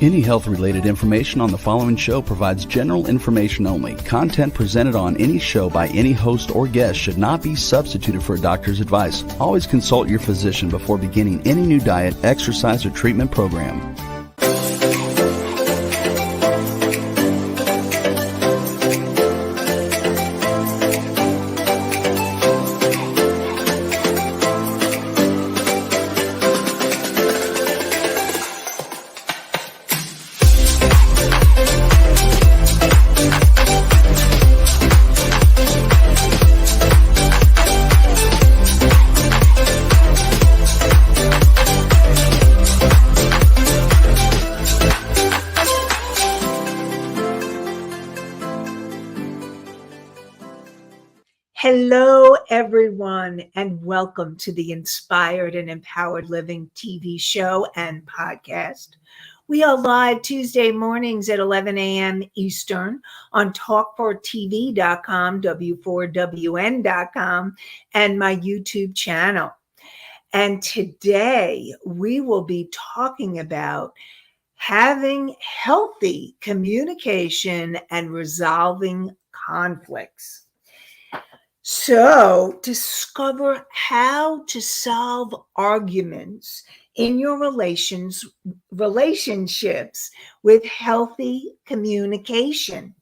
Any health-related information on the following show provides general information only. Content presented on any show by any host or guest should not be substituted for a doctor's advice. Always consult your physician before beginning any new diet, exercise, or treatment program. Hello, everyone, and welcome to the Inspired and Empowered Living TV show and podcast. We are live Tuesday mornings at 11 a.m. Eastern on talk4tv.com, w4wn.com, and my YouTube channel. And today we will be talking about having healthy communication and resolving conflicts. So, discover how to solve arguments in your relationships with healthy communication.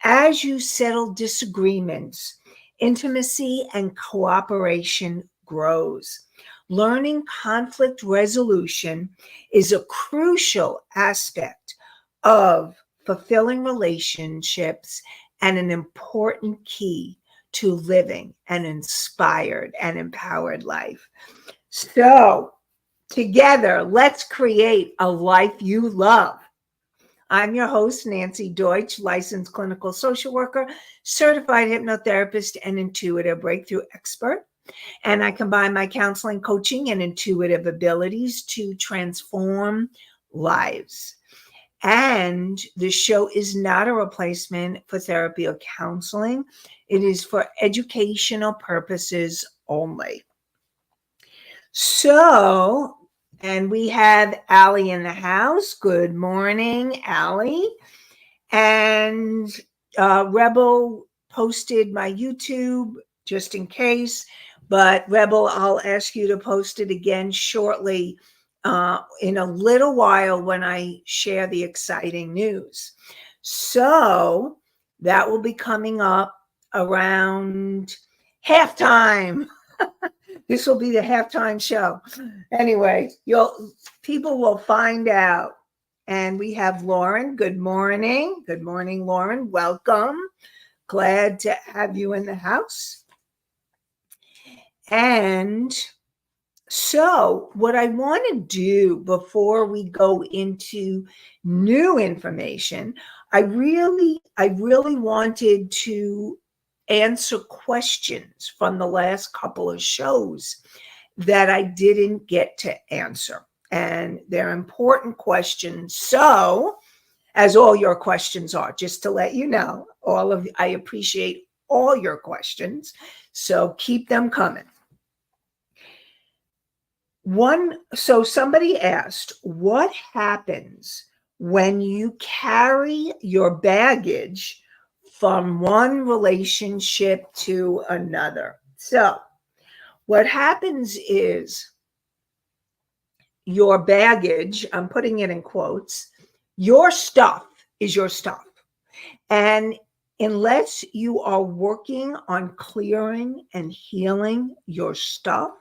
As you settle disagreements, intimacy and cooperation grows. Learning conflict resolution is a crucial aspect of fulfilling relationships and an important key to living an inspired and empowered life. So, together, let's create a life you love. I'm your host, Nanci Deutsch, licensed clinical social worker, certified hypnotherapist, and intuitive breakthrough expert. And I combine my counseling, coaching, and intuitive abilities to transform lives. And the show is not a replacement for therapy or counseling. It is for educational purposes only. So, and we have Allie in the house. Good morning, Allie. And Rebel posted my YouTube just in case. But Rebel, I'll ask you to post it again shortly in a little while when I share the exciting news. So that will be coming up around halftime. This will be the halftime show. Anyway, people will find out. And we have Lauren. Good morning. Good morning, Lauren. Welcome. Glad to have you in the house. And so what I want to do before we go into new information, I really wanted to answer questions from the last couple of shows that I didn't get to answer. And they're important questions. So, as all your questions are, just to let you know, I appreciate all your questions. So keep them coming. So somebody asked, what happens when you carry your baggage from one relationship to another? So what happens is your baggage, I'm putting it in quotes, your stuff is your stuff. And unless you are working on clearing and healing your stuff,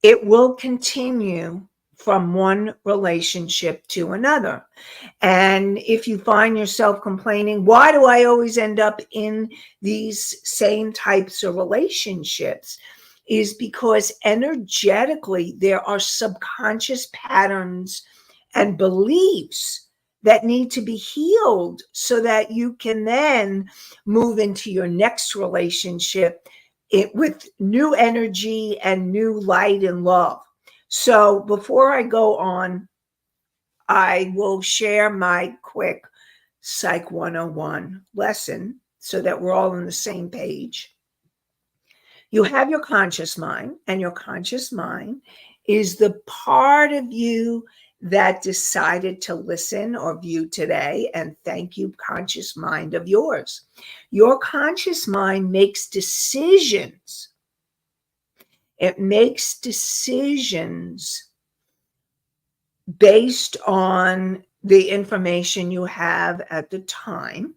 it will continue from one relationship to another. And if you find yourself complaining, why do I always end up in these same types of relationships? Is because energetically there are subconscious patterns and beliefs that need to be healed so that you can then move into your next relationship with new energy and new light and love. So before I go on, I will share my quick Psych 101 lesson so that we're all on the same page. You have your conscious mind, and your conscious mind is the part of you that decided to listen or view today. And thank you, conscious mind of yours. Your conscious mind makes decisions. It makes decisions based on the information you have at the time.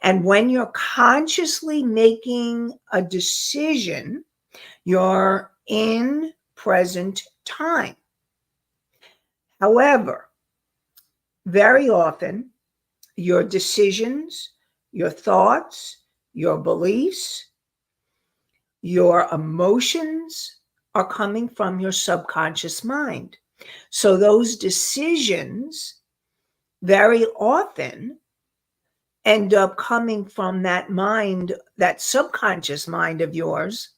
And when you're consciously making a decision, you're in present time. However, very often, your decisions, your thoughts, your beliefs, your emotions are coming from your subconscious mind. So those decisions very often end up coming from that mind, that subconscious mind of yours,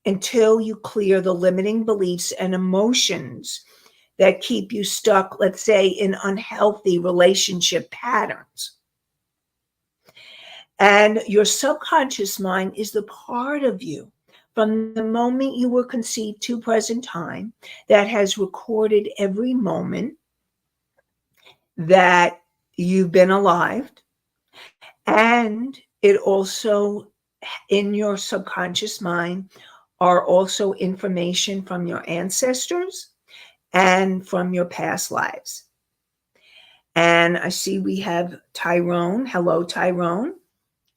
until you clear the limiting beliefs and emotions that keep you stuck, let's say, in unhealthy relationship patterns. And your subconscious mind is the part of you from the moment you were conceived to present time that has recorded every moment that you've been alive. And it also, in your subconscious mind, are also information from your ancestors and from your past lives. And I see we have Tyrone. Hello, Tyrone.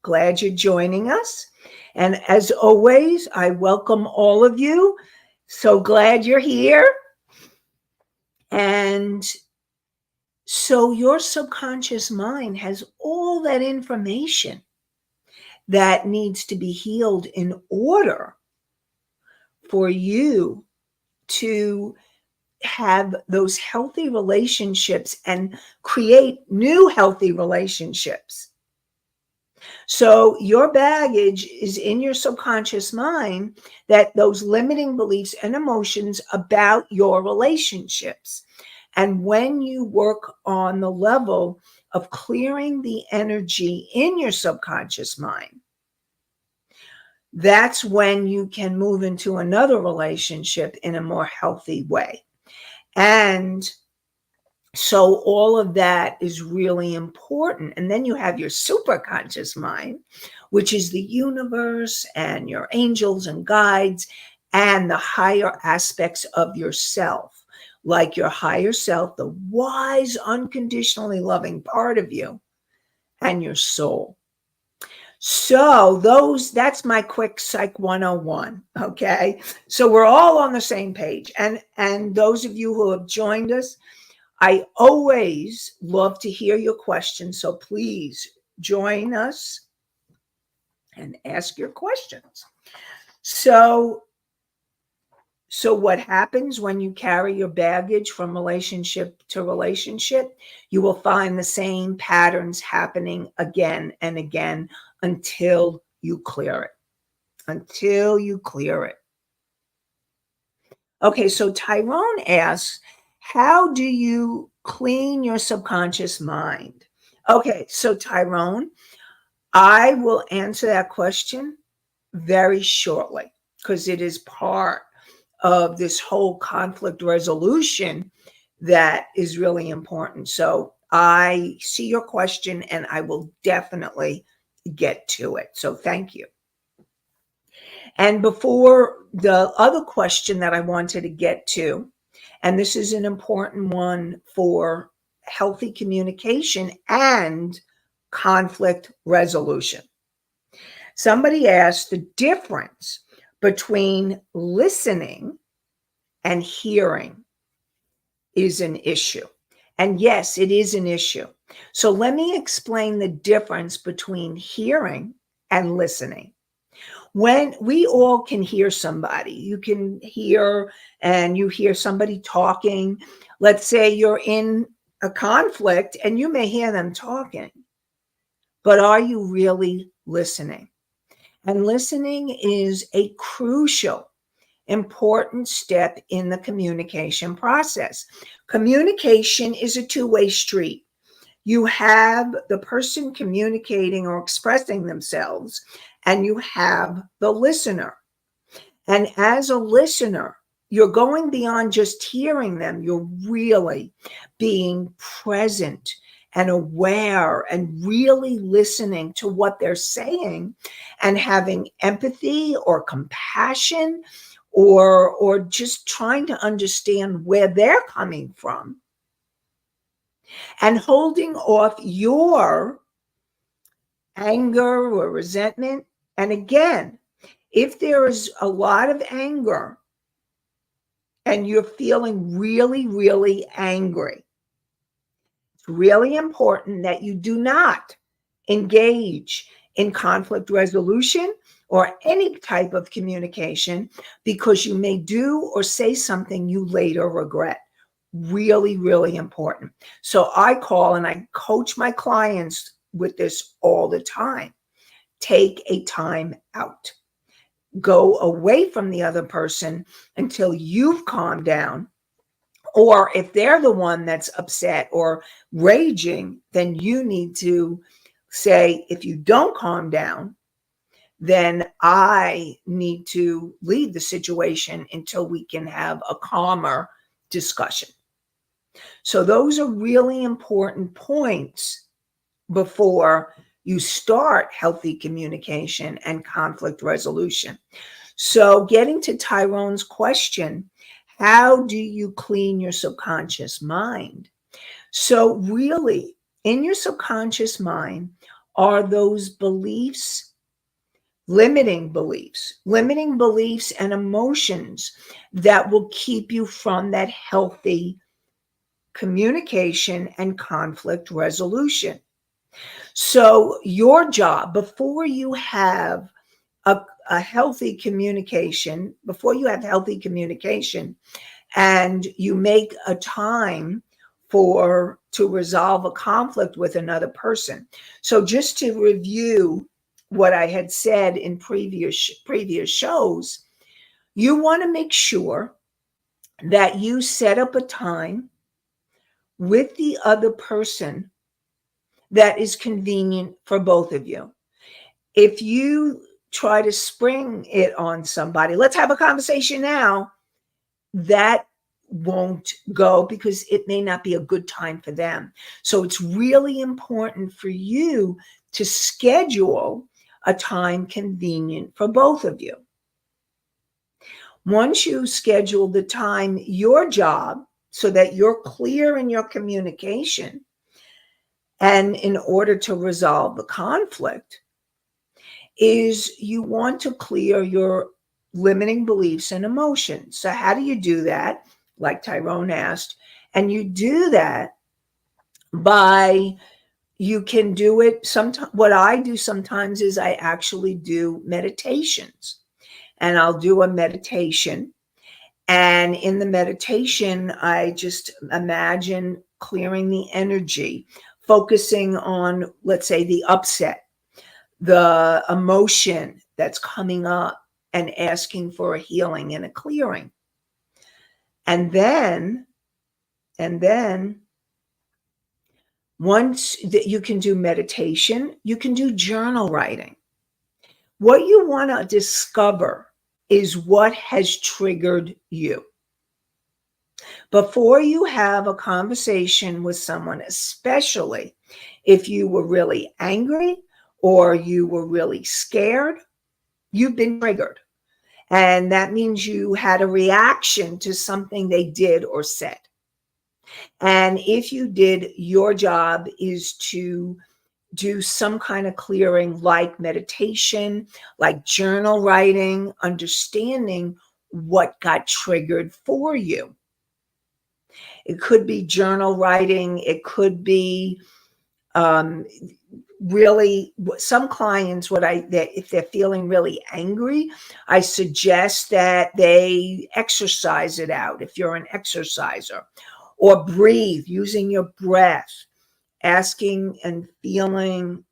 Glad you're joining us. And as always, I welcome all of you. So glad you're here. And so your subconscious mind has all that information that needs to be healed in order for you to have those healthy relationships and create new healthy relationships. So your baggage is in your subconscious mind, that those limiting beliefs and emotions about your relationships. And when you work on the level of clearing the energy in your subconscious mind, that's when you can move into another relationship in a more healthy way. And so all of that is really important. And then you have your superconscious mind, which is the universe and your angels and guides and the higher aspects of yourself, like your higher self, the wise, unconditionally loving part of you, and your soul. So that's my quick Psych 101. Okay. So we're all on the same page. And those of you who have joined us, I always love to hear your questions. So please join us and ask your questions. So what happens when you carry your baggage from relationship to relationship? You will find the same patterns happening again and again until you clear it. Until you clear it. Okay, so Tyrone asks, how do you clean your subconscious mind? Okay, so Tyrone, I will answer that question very shortly because it is part of this whole conflict resolution that is really important. So I see your question and I will definitely get to it. So thank you. And before the other question that I wanted to get to, and this is an important one for healthy communication and conflict resolution. Somebody asked the difference between listening and hearing is an issue. And yes, it is an issue. So let me explain the difference between hearing and listening. When we all can hear somebody, you can hear and you hear somebody talking. Let's say you're in a conflict and you may hear them talking, but are you really listening? And listening is a crucial, important step in the communication process. Communication is a two-way street. You have the person communicating or expressing themselves, and you have the listener. And as a listener, you're going beyond just hearing them. You're really being present and aware and really listening to what they're saying and having empathy or compassion or just trying to understand where they're coming from and holding off your anger or resentment. And again, if there is a lot of anger and you're feeling really, really angry, it's really important that you do not engage in conflict resolution or any type of communication, because you may do or say something you later regret. Really, really important. So I call and I coach my clients with this all the time. Take a time out. Go away from the other person until you've calmed down. Or if they're the one that's upset or raging, then you need to say, if you don't calm down, then I need to leave the situation until we can have a calmer discussion. So those are really important points before you start healthy communication and conflict resolution. So getting to Tyrone's question, how do you clean your subconscious mind? So really, in your subconscious mind are those beliefs, limiting beliefs and emotions that will keep you from that healthy communication and conflict resolution. So your job, before you have a healthy communication, and you make a time to resolve a conflict with another person. So just to review what I had said in previous shows, you want to make sure that you set up a time with the other person that is convenient for both of you. If you try to spring it on somebody, let's have a conversation now, that won't go because it may not be a good time for them. So it's really important for you to schedule a time convenient for both of you. Once you schedule the time, your job, so that you're clear in your communication, and in order to resolve the conflict, is you want to clear your limiting beliefs and emotions. So how do you do that? Like Tyrone asked. And you do that by, you can do it sometimes. What I do sometimes is I actually do meditations. And I'll do a meditation. And in the meditation, I just imagine clearing the energy, focusing on, let's say, the upset, the emotion that's coming up, and asking for a healing and a clearing. And then once that you can do meditation, you can do journal writing. What you want to discover is what has triggered you. Before you have a conversation with someone, especially if you were really angry or you were really scared, you've been triggered. And that means you had a reaction to something they did or said. And if you did, your job is to do some kind of clearing, like meditation, like journal writing, understanding what got triggered for you. It could be journal writing. It could be really, some clients, that if they're feeling really angry, I suggest that they exercise it out if you're an exerciser, or breathe using your breath, asking and feeling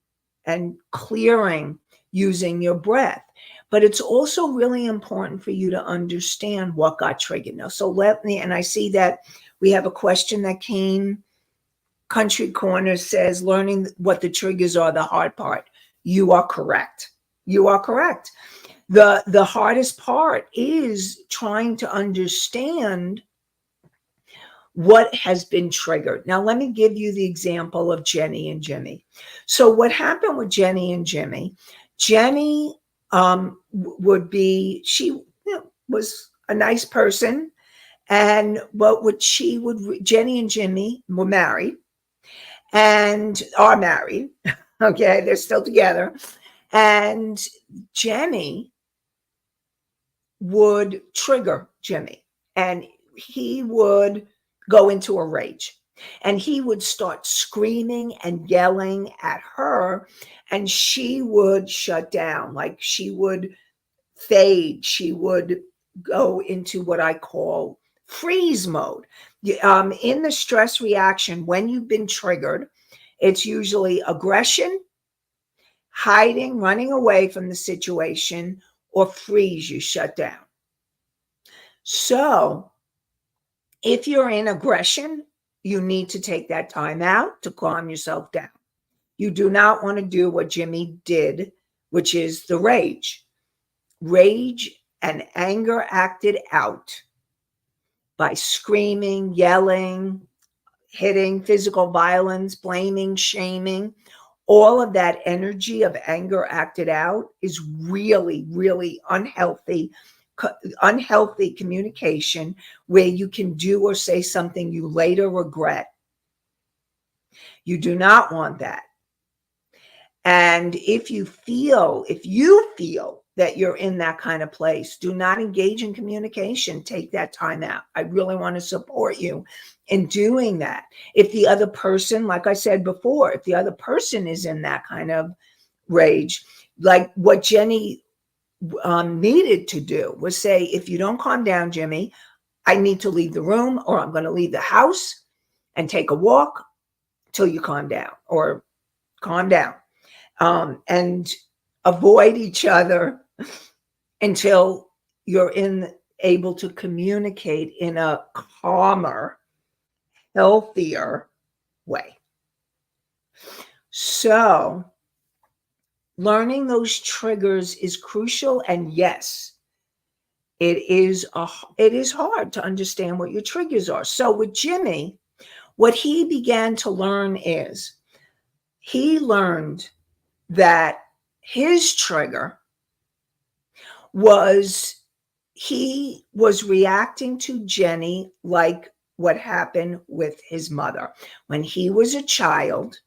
and clearing using your breath. But it's also really important for you to understand what got triggered. Now, so and I see that we have a question that came. Country Corner says, learning what the triggers are the hard part. You are correct. You are correct. The hardest part is trying to understand what has been triggered. Now, let me give you the example of Jenny and Jimmy. So what happened with Jenny and Jimmy, Jenny would be, she was a nice person. And Jenny and Jimmy were married and are married. Okay, they're still together. And Jenny would trigger Jimmy, and he would go into a rage, and he would start screaming and yelling at her, and she would shut down. Like, she would fade. She would go into what I call freeze mode. In the stress reaction, when you've been triggered, it's usually aggression, hiding, running away from the situation, or freeze, you shut down. So if you're in aggression, you need to take that time out to calm yourself down. You do not want to do what Jimmy did, which is the rage. Rage and anger acted out by screaming, yelling, hitting, physical violence, blaming, shaming. All of that energy of anger acted out is really, really unhealthy communication, where you can do or say something you later regret. You do not want that. And if you feel that you're in that kind of place, do not engage in communication. Take that time out. I really want to support you in doing that. If the other person, like I said before, if the other person is in that kind of rage, like what Jenny needed to do was say, if you don't calm down, Jimmy, I need to leave the room, or I'm going to leave the house and take a walk till you calm down, or calm down, and avoid each other until you're able to communicate in a calmer, healthier way. So learning those triggers is crucial. And yes, it is hard to understand what your triggers are. So with Jimmy, what he began to learn is he learned that his trigger was he was reacting to Jenny like what happened with his mother. When he was a child,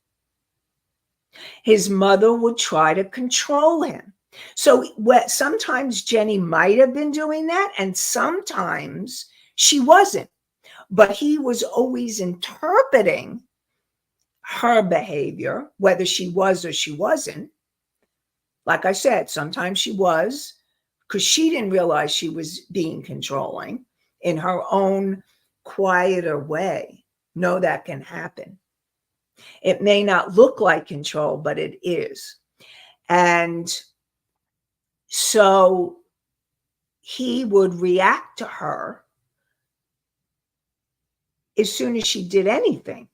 his mother would try to control him. So sometimes Jenny might have been doing that, and sometimes she wasn't. But he was always interpreting her behavior, whether she was or she wasn't. Like I said, sometimes she was, because she didn't realize she was being controlling in her own quieter way. No, that can happen. It may not look like control, but it is. And so he would react to her as soon as she did anything,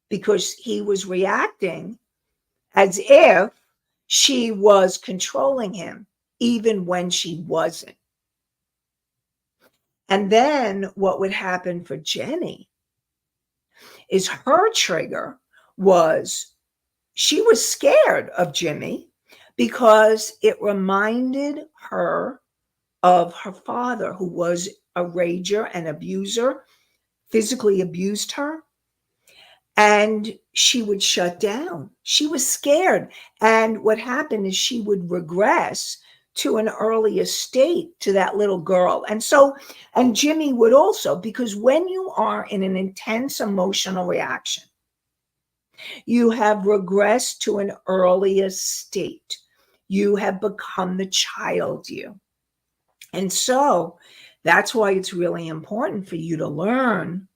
because he was reacting as if she was controlling him, even when she wasn't. And then what would happen for Jenny is her trigger was she was scared of Jimmy, because it reminded her of her father, who was a rager and abuser, physically abused her. And she would shut down. She was scared. And what happened is she would regress to an earlier state, to that little girl. And Jimmy would also, because when you are in an intense emotional reaction, you have regressed to an earlier state. You have become the child you. And so that's why it's really important for you to learn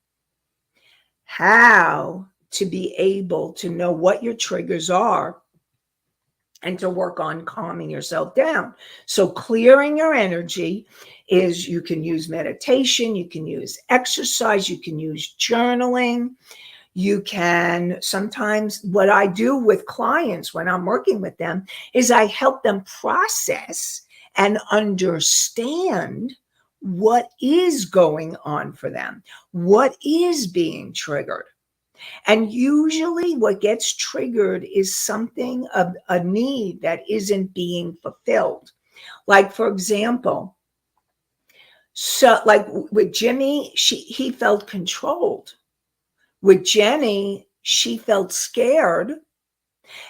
how to be able to know what your triggers are and to work on calming yourself down. So clearing your energy is, you can use meditation, you can use exercise, you can use journaling. You can sometimes, what I do with clients when I'm working with them is I help them process and understand what is going on for them, what is being triggered. And usually what gets triggered is something of a need that isn't being fulfilled. Like, for example, so like with Jimmy, he felt controlled. With Jenny, she felt scared.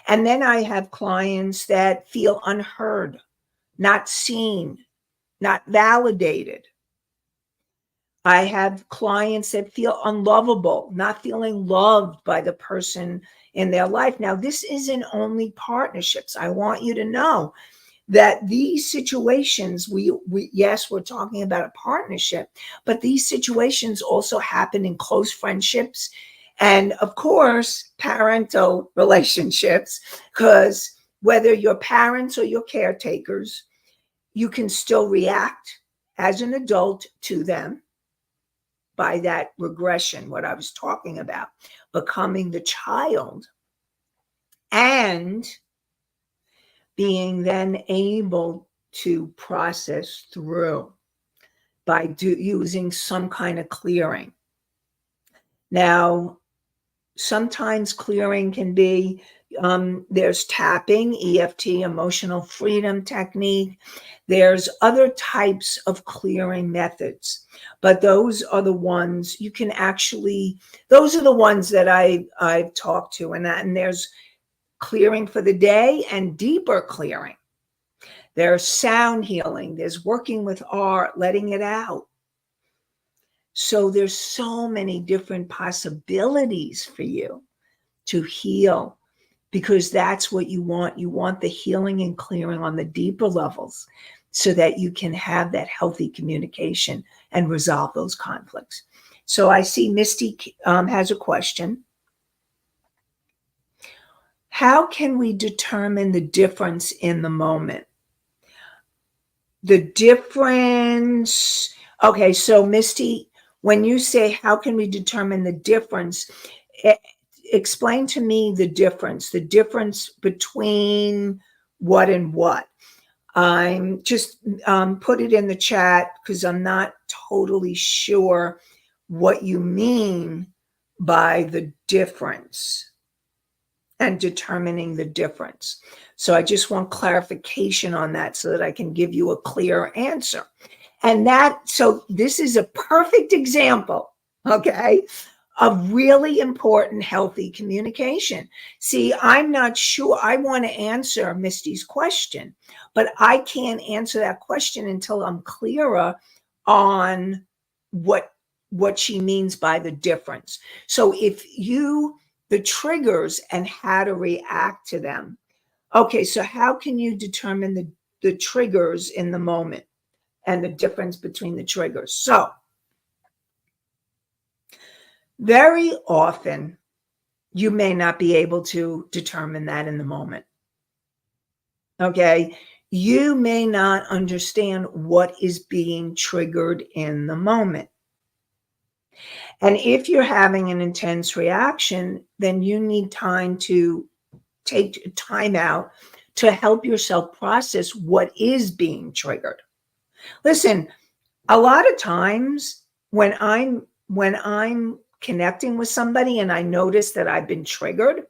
And then I have clients that feel unheard, not seen, not validated. I have clients that feel unlovable, not feeling loved by the person in their life. Now, this isn't only partnerships. I want you to know that these situations, yes, we're talking about a partnership, but these situations also happen in close friendships and, of course, parental relationships, because whether you're parents or you're caretakers, you can still react as an adult to them by that regression, what I was talking about, becoming the child and being then able to process through by using some kind of clearing. Now, sometimes clearing can be, there's tapping, EFT, emotional freedom technique. There's other types of clearing methods, but those are the ones you can actually, those are the ones that I've talked to, and there's clearing for the day and deeper clearing. There's sound healing, there's working with art, letting it out. So there's so many different possibilities for you to heal, because that's what you want. You want the healing and clearing on the deeper levels so that you can have that healthy communication and resolve those conflicts. So I see Misty has a question. How can we determine the difference in the moment? The difference. Okay, so Misty, when you say how can we determine the difference, explain to me the difference between what and what. I'm just put it in the chat because I'm not totally sure what you mean by the difference and determining the difference. So I just want clarification on that so that I can give you a clear answer. And so this is a perfect example, okay, of really important, healthy communication. See, I'm not sure. I want to answer Misty's question, but I can't answer that question until I'm clearer on what she means by the difference. So the triggers and how to react to them. Okay, so how can you determine the triggers in the moment and the difference between the triggers? So very often, you may not be able to determine that in the moment. Okay, you may not understand what is being triggered in the moment. And if you're having an intense reaction, then you need time to take time out to help yourself process what is being triggered. Listen, a lot of times when I'm connecting with somebody and I notice that I've been triggered,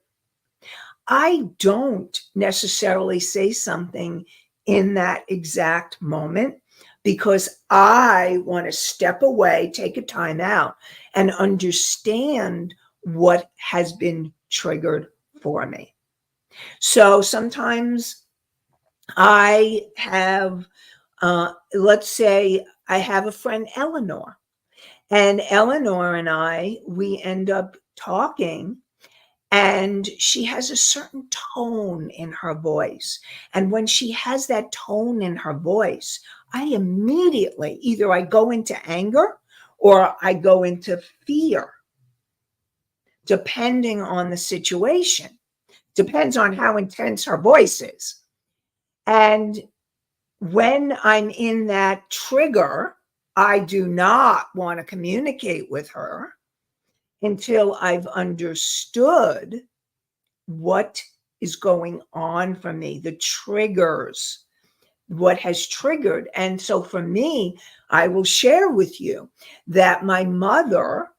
I don't necessarily say something in that exact moment because I want to step away, take a time out, and understand what has been triggered for me. So sometimes I have, let's say I have a friend, Eleanor, and Eleanor and we end up talking. And she has a certain tone in her voice. And when she has that tone in her voice, I immediately, either I go into anger or I go into fear, depending on the situation. Depends on how intense her voice is. And when I'm in that trigger, I do not want to communicate with her until I've understood what is going on for me, the triggers what has triggered. And so for me, I will share with you that my mother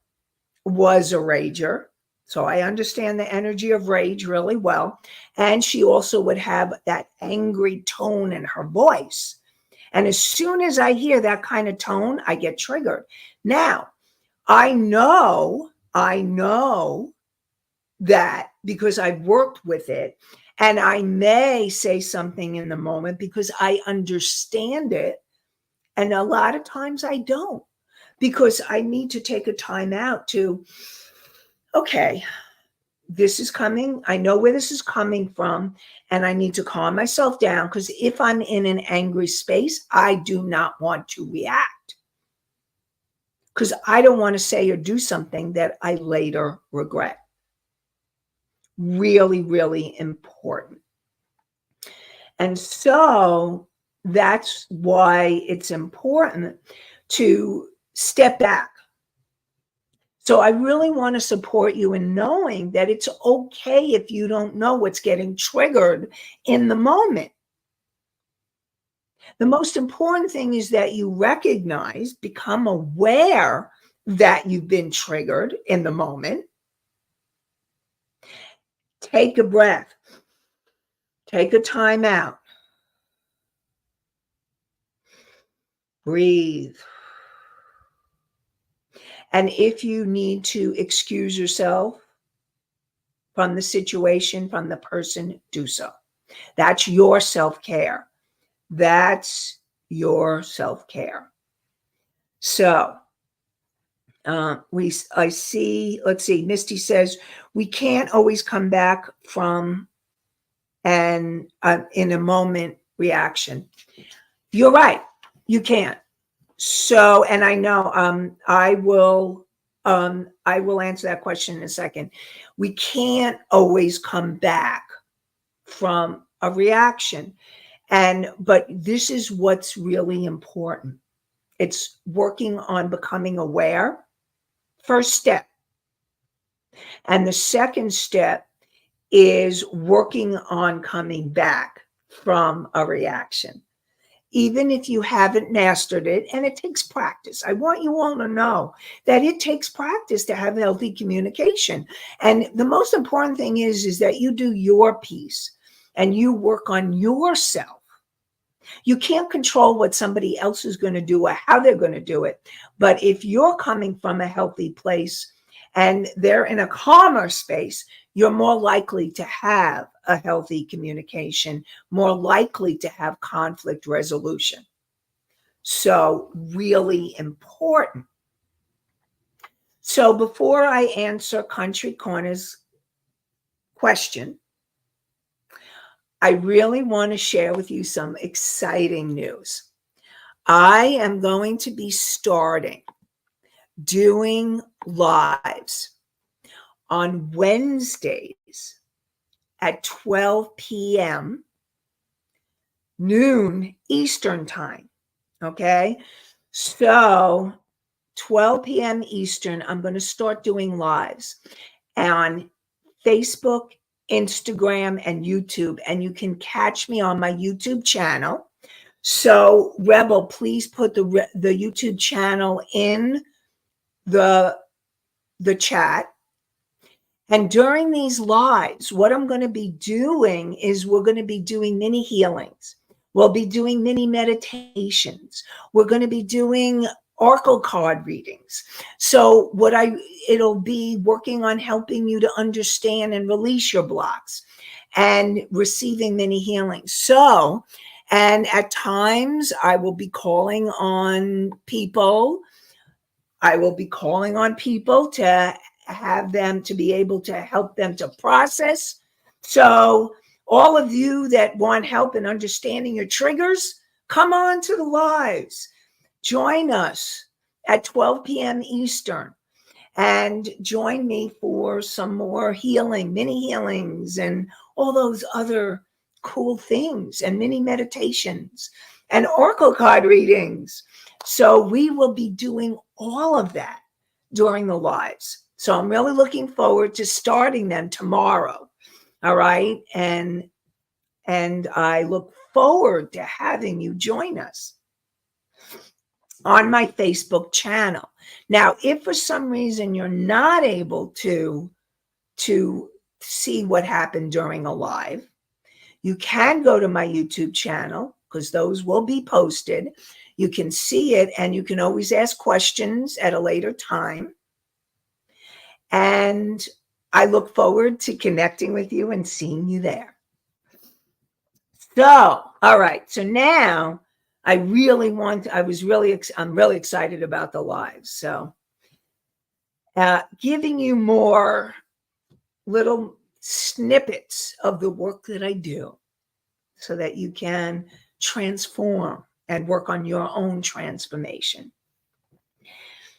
was a rager. So I understand the energy of rage really well. And she also would have that angry tone in her voice. And as soon as I hear that kind of tone, I get triggered. Now, I know that because I've worked with it, and I may say something in the moment because I understand it. And a lot of times I don't, because I need to take a time out to, okay, this is coming. I know where this is coming from, and I need to calm myself down, because if I'm in an angry space, I do not want to react, because I don't want to say or do something that I later regret. Really, really important. And so that's why it's important to step back. So I really want to support you in knowing that it's okay if you don't know what's getting triggered in the moment. The most important thing is that you recognize, become aware that you've been triggered in the moment. Take a breath. Take a time out. Breathe. And if you need to excuse yourself from the situation, from the person, do so. That's your self-care. That's your self-care. So I see, let's see, Misty says, we can't always come back from an in a moment reaction. You're right. You can't. So, and I know I will answer that question in a second. We can't always come back from a reaction. But this is what's really important. It's working on becoming aware. First step. And the second step is working on coming back from a reaction. Even if you haven't mastered it, and it takes practice. I want you all to know that it takes practice to have healthy communication. And the most important thing is that you do your piece and you work on yourself. You can't control what somebody else is going to do or how they're going to do it. But if you're coming from a healthy place and they're in a calmer space, you're more likely to have a healthy communication, more likely to have conflict resolution. So really important. So before I answer Country Corner's question, I really want to share with you some exciting news. I am going to be starting doing lives on Wednesdays at 12 p.m. noon Eastern time. Okay. So 12 p.m. Eastern, I'm going to start doing lives on Facebook, Instagram, and YouTube. And you can catch me on my YouTube channel. So Rebel, please put the YouTube channel in the chat. And during these lives, what I'm going to be doing is we're going to be doing mini healings. We'll be doing mini meditations. We're going to be doing oracle card readings. So it'll be working on helping you to understand and release your blocks and receiving many healings. So, and at times I will be calling on people. I will be calling on people to have them to be able to help them to process. So all of you that want help in understanding your triggers, come on to the lives. Join us at 12 p.m. Eastern and join me for some more healing, mini healings, and all those other cool things, and mini meditations and oracle card readings. So we will be doing all of that during the lives. So I'm really looking forward to starting them tomorrow. All right. And I look forward to having you join us on my Facebook channel. Now, if for some reason you're not able to see what happened during a live, you can go to my YouTube channel because those will be posted. You can see it and you can always ask questions at a later time. And I look forward to connecting with you and seeing you there. So, all right. So now I'm really excited about the lives. So giving you more little snippets of the work that I do so that you can transform and work on your own transformation.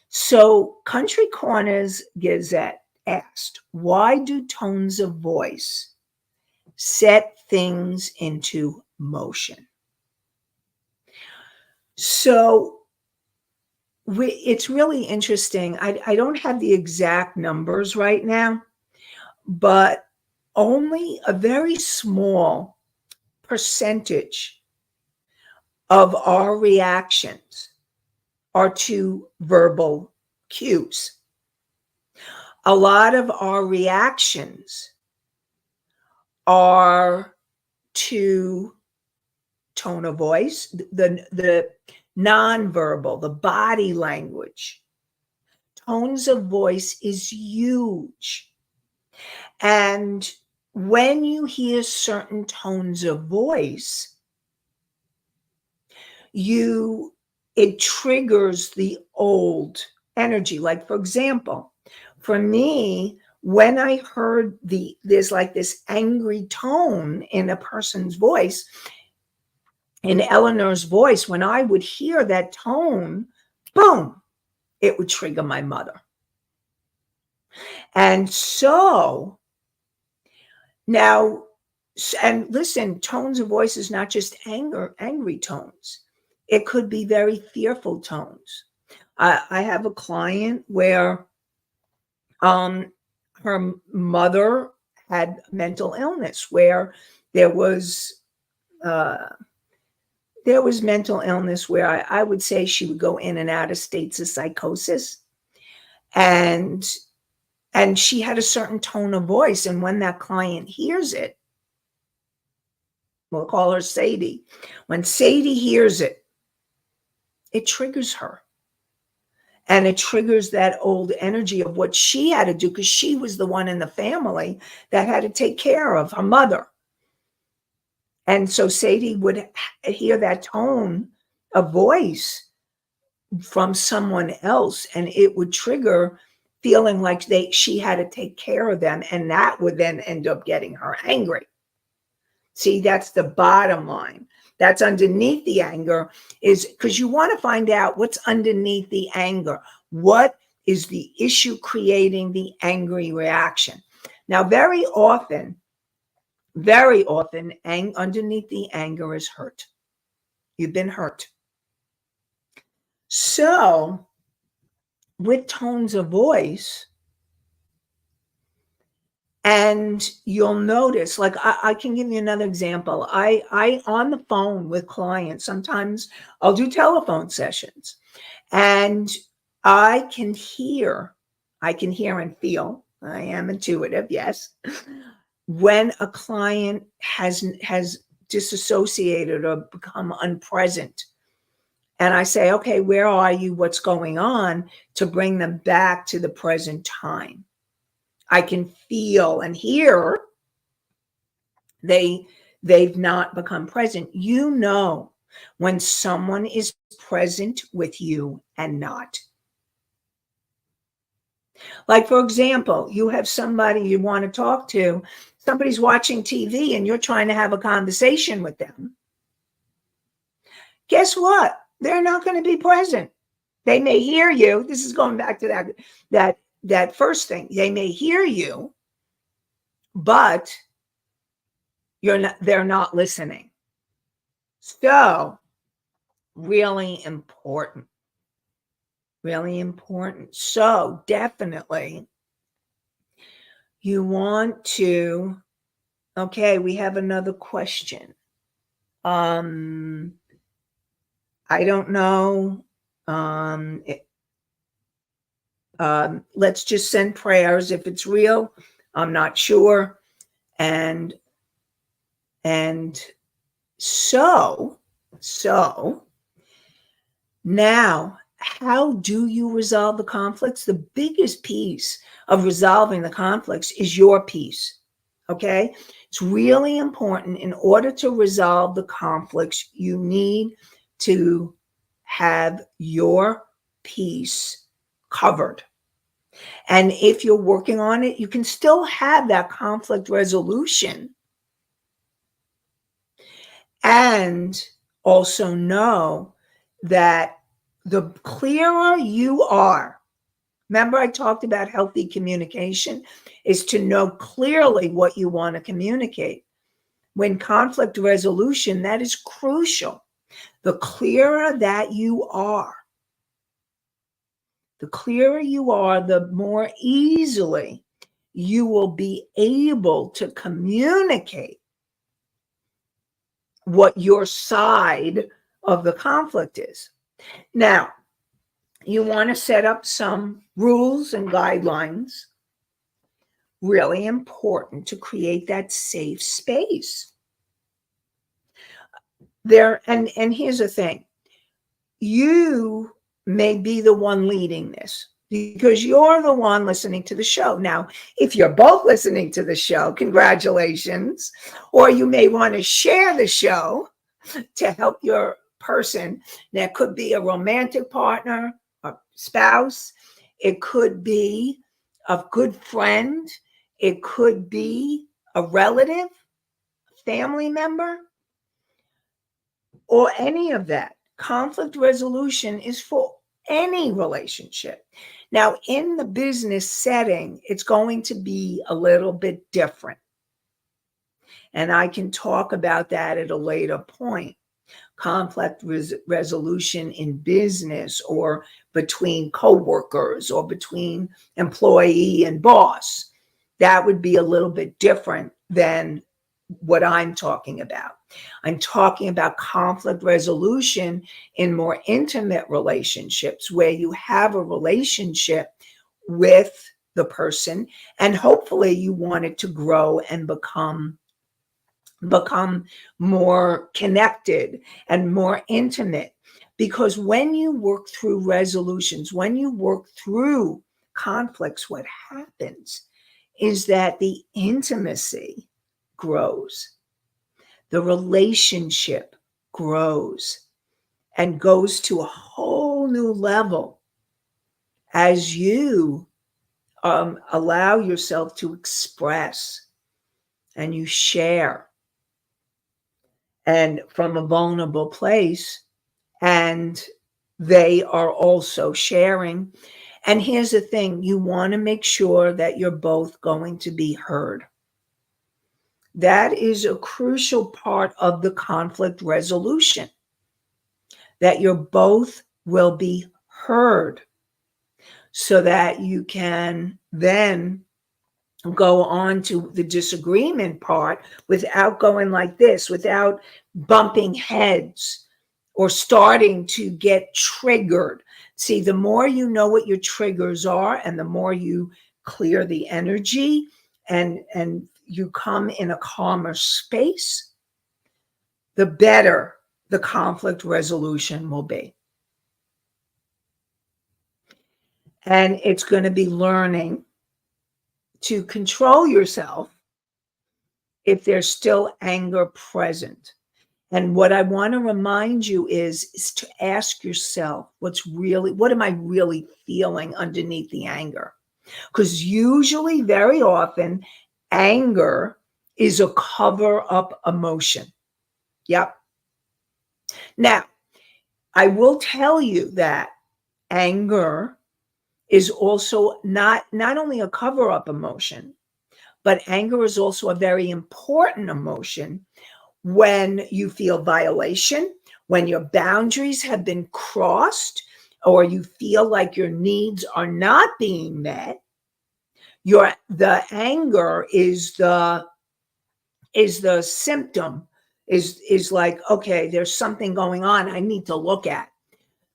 So Country Corners Gazette asked, why do tones of voice set things into motion? So it's really interesting. I don't have the exact numbers right now, but only a very small percentage of our reactions are to verbal cues. A lot of our reactions are to tone of voice, the nonverbal, the body language. Tones of voice is huge. And when you hear certain tones of voice, it triggers the old energy. Like, for example, for me, when I heard there's like this angry tone in a person's voice, in Eleanor's voice, when I would hear that tone, boom, it would trigger my mother. And so now, and listen, tones of voice is not just angry tones. It could be very fearful tones. I have a client where her mother had mental illness, where there was mental illness where I would say she would go in and out of states of psychosis. And she had a certain tone of voice. And when that client hears it, we'll call her Sadie. When Sadie hears it, it triggers her. And it triggers that old energy of what she had to do, because she was the one in the family that had to take care of her mother. And so Sadie would hear that tone of voice from someone else, and it would trigger feeling like she had to take care of them. And that would then end up getting her angry. See, that's the bottom line. That's underneath the anger, is because you want to find out what's underneath the anger. What is the issue creating the angry reaction? Now, very often, underneath the anger is hurt. You've been hurt. So, with tones of voice, and you'll notice, like I can give you another example. I on the phone with clients, sometimes I'll do telephone sessions, and I can hear and feel. I am intuitive, yes. When a client has disassociated or become unpresent, and I say, okay, where are you? What's going on? To bring them back to the present time. I can feel and hear they've not become present. You know when someone is present with you and not. Like, for example, you have somebody you want to talk to, somebody's watching TV and you're trying to have a conversation with them. Guess what? They're not going to be present. They may hear you. This is going back to that first thing. They may hear you, but they're not listening. So, really important. Really important. So, definitely, you want to, okay, we have another question. I don't know. Let's just send prayers if it's real. I'm not sure. And so now, how do you resolve the conflicts? The biggest piece of resolving the conflicts is your piece. Okay? It's really important. In order to resolve the conflicts, you need to have your piece covered. And if you're working on it, you can still have that conflict resolution. And also know that the clearer you are, remember I talked about healthy communication, is to know clearly what you want to communicate. When conflict resolution, that is crucial. The clearer that you are, the more easily you will be able to communicate what your side of the conflict is. Now, you want to set up some rules and guidelines. Really important to create that safe space. And here's the thing. You may be the one leading this because you're the one listening to the show. Now, if you're both listening to the show, congratulations. Or you may want to share the show to help your person. That could be a romantic partner, a spouse. It could be a good friend. It could be a relative, family member, or any of that. Conflict resolution is for any relationship. Now, in the business setting, it's going to be a little bit different. And I can talk about that at a later point. Conflict resolution in business or between coworkers or between employee and boss. That would be a little bit different than what I'm talking about. I'm talking about conflict resolution in more intimate relationships where you have a relationship with the person and hopefully you want it to grow and become more connected and more intimate. Because when you work through resolutions, when you work through conflicts, what happens is that the intimacy grows. The relationship grows and goes to a whole new level as you allow yourself to express and you share and from a vulnerable place, and they are also sharing. And here's the thing, you want to make sure that you're both going to be heard. That is a crucial part of the conflict resolution, that you both will be heard so that you can then go on to the disagreement part without going like this, without bumping heads or starting to get triggered. See, the more you know what your triggers are and the more you clear the energy and you come in a calmer space, the better the conflict resolution will be. And it's going to be learning to control yourself if there's still anger present. And what I want to remind you is to ask yourself, what am I really feeling underneath the anger? Because usually, very often, anger is a cover-up emotion. Yep. Now, I will tell you that anger is also not only a cover-up emotion, but anger is also a very important emotion when you feel violation, when your boundaries have been crossed, or you feel like your needs are not being met. The anger is the symptom, is like, okay, there's something going on I need to look at.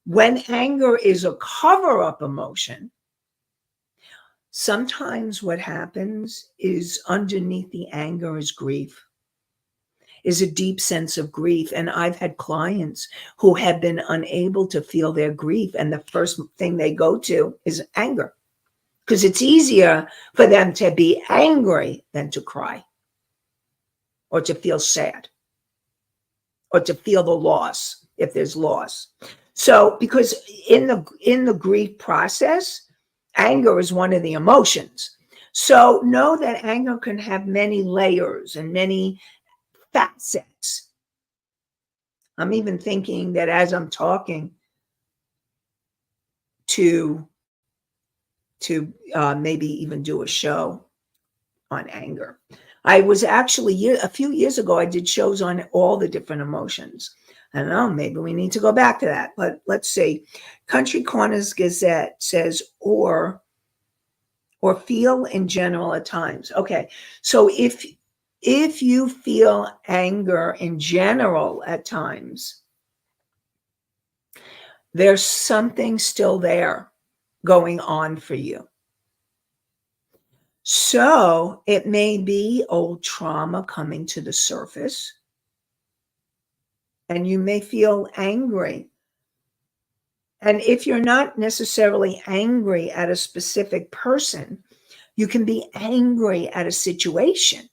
When anger is a cover-up emotion, sometimes what happens is underneath the anger is grief, is a deep sense of grief. And I've had clients who have been unable to feel their grief, and the first thing they go to is anger, because it's easier for them to be angry than to cry or to feel sad or to feel the loss if there's loss. So because in the grief process, anger is one of the emotions. So know that anger can have many layers and many facets. I'm even thinking that as I'm talking to maybe even do a show on anger. I was actually a few years ago, I did shows on all the different emotions. I don't know, maybe we need to go back to that, but let's see. Country Corners Gazette says, or feel in general at times. Okay, so if you feel anger in general at times, there's something still there going on for you. So it may be old trauma coming to the surface, and you may feel angry. And if you're not necessarily angry at a specific person, you can be angry at a situation.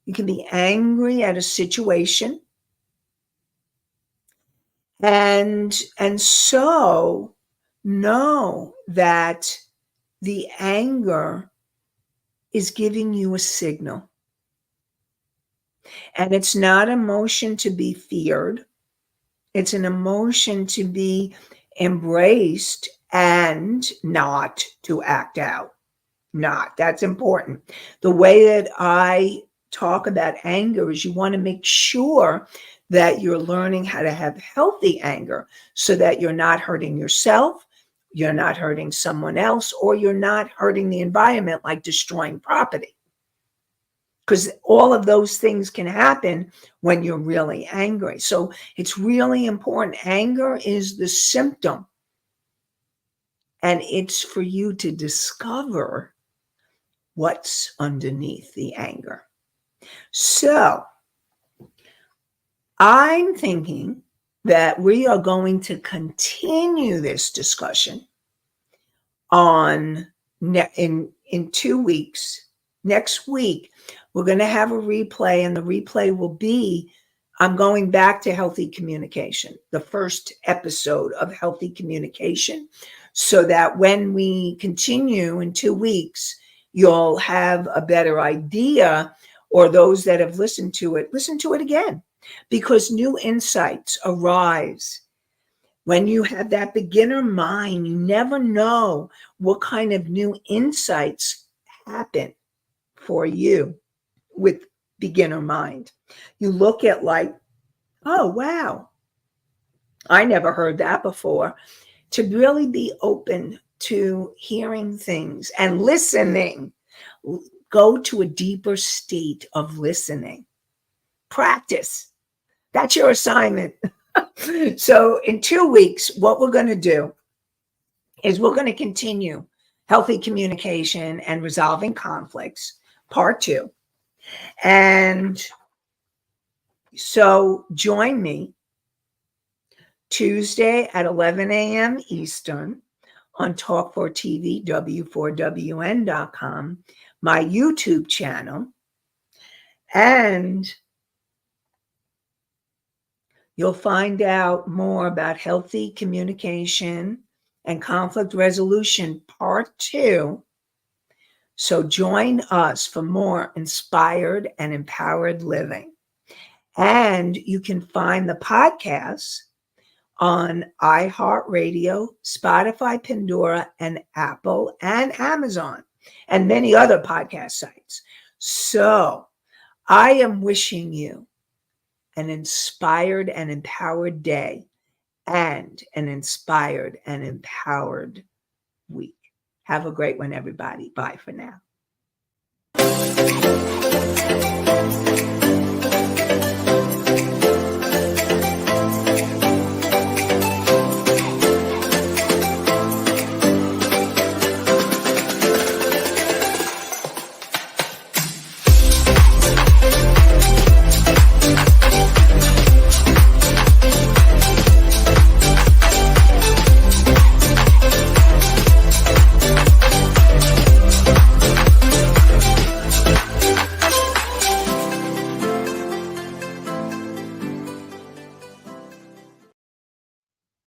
You can be angry at a situation. And so know that the anger is giving you a signal. And it's not emotion to be feared. It's an emotion to be embraced and not to act out. That's important. The way that I talk about anger is you want to make sure that you're learning how to have healthy anger so that you're not hurting yourself, you're not hurting someone else, or you're not hurting the environment, like destroying property. Because all of those things can happen when you're really angry. So it's really important. Anger is the symptom, and it's for you to discover what's underneath the anger. So I'm thinking that we are going to continue this discussion in 2 weeks. Next week, we're going to have a replay, and the replay will be, I'm going back to healthy communication, the first episode of healthy communication, so that when we continue in 2 weeks, you'll have a better idea, or those that have listened to it, listen to it again, because new insights arise. When you have that beginner mind, you never know what kind of new insights happen for you with beginner mind. You look at like, oh, wow, I never heard that before. To really be open to hearing things and listening, go to a deeper state of listening. Practice. That's your assignment. So in 2 weeks, what we're going to do is we're going to continue healthy communication and resolving conflicts, part 2. And so join me Tuesday at 11 a.m. Eastern on Talk4TV, W4WN.com, my YouTube channel. And you'll find out more about healthy communication and conflict resolution, part 2. So join us for more inspired and empowered living. And you can find the podcasts on iHeartRadio, Spotify, Pandora, and Apple, and Amazon, and many other podcast sites. So I am wishing you an inspired and empowered day and an inspired and empowered week. Have a great one, everybody. Bye for now.